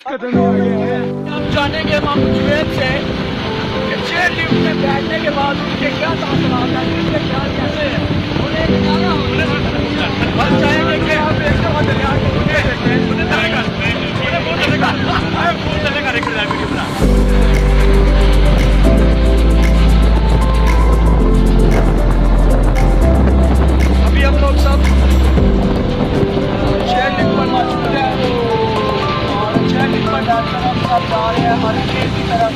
खत्म हो गए हैं। हम जानेंगे मामूद से कि चेयर लिफ्ट में बैठने के बाद उनके क्या तासुरात हैं, उनके ख्याल कैसे हैं। उन्हें हम चाहेंगे कि आप एक दफा दरिया को उन्हें देखें, उन्हें बहुत चलेगा वीडियो बना। अभी हम लोग सब चेयर लिफ्ट पर मौजूद हैं और चेयर लिफ्ट पर बैठकर हम सब जा रहे हैं अरंग केल की तरफ।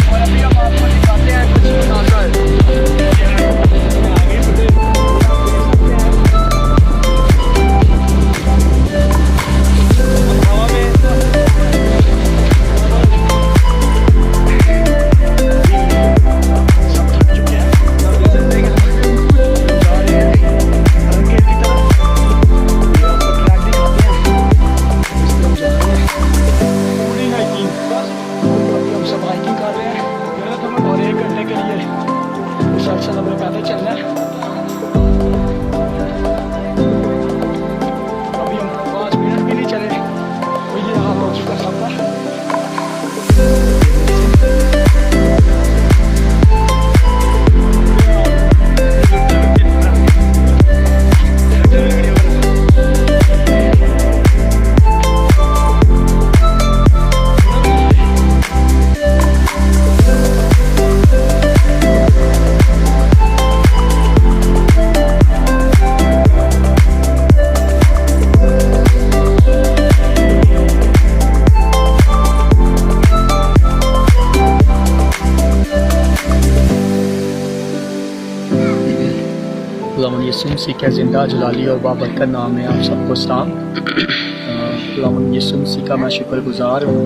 और अभी हम आपको दिखाते हैं कुछ मुनाज़र। यीशु का जिंदा जलाली और बाबरकत नाम है। आप सबको सलाम। यीशु का मैं शुक्रगुजार हूँ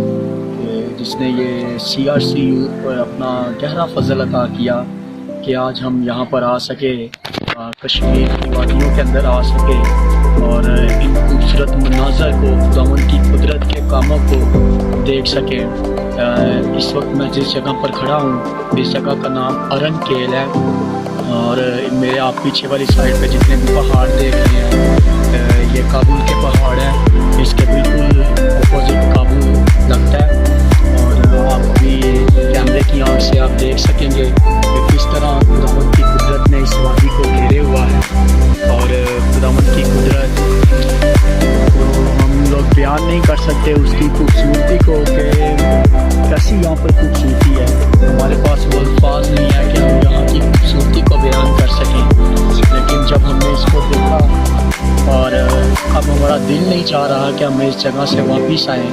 जिसने ये CRCU पर अपना गहरा फजल अता किया कि आज हम यहाँ पर आ सके, कश्मीर की वादियों के अंदर आ सके और इन खूबसूरत मनाज़र को, खुदावंद की कुदरत के कामों को देख सके। इस वक्त मैं जिस जगह पर खड़ा हूँ, इस जगह का नाम अरंग केल है और मेरे आप पीछे वाली साइड पे जितने भी पहाड़ देख रहे हैं, ये काबुल के पहाड़ हैं। इसके बिल्कुल अपोजिट काबुल लगता है और आप अभी कैमरे की आंख से आप देख सकेंगे कि किस तरह खुदावंद की कुदरत ने इस वादी को घेरे हुआ है। और खुदावंद की कुदरत को हम लोग बयान नहीं कर सकते उसकी खूबसूरती को कि कैसी यहाँ पर खूबसूरती है। हमारे पास वो अल्फाज नहीं है कि हम यहाँ की खूबसूरती को बयान कर सकें। लेकिन जब हमने इसको देखा और अब हमारा दिल नहीं चाह रहा कि हम इस जगह से वापस आएँ।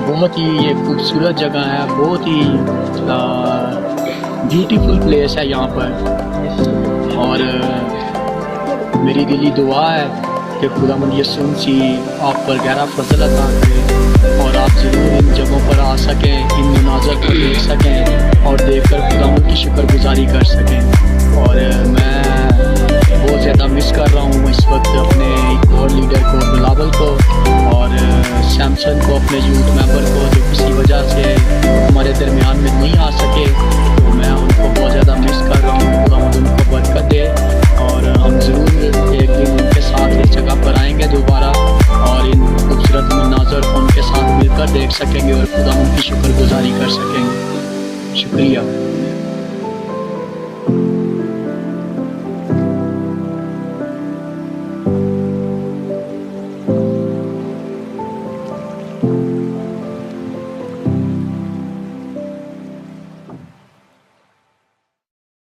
बहुत ही ये खूबसूरत जगह है, बहुत ही ब्यूटीफुल प्लेस है यहाँ पर। और मेरी दिली दुआ है कि खुदावंद यीशु आप पर गहरा फजल अता करे और आप ज़रूर इन जगहों पर आ सकें, इन मनाज़र को देख सकें और देखकर खुदावंद की शुक्रगुजारी कर सकें। और मैं बहुत ज़्यादा मिस कर रहा हूँ इस वक्त अपने एक और लीडर को, बिलावल को और सैमसन को, अपने यूथ मेंबर को, जो किसी वजह से हमारे दरमियान में नहीं आ सके। तो मैं उनको बहुत ज़्यादा मिस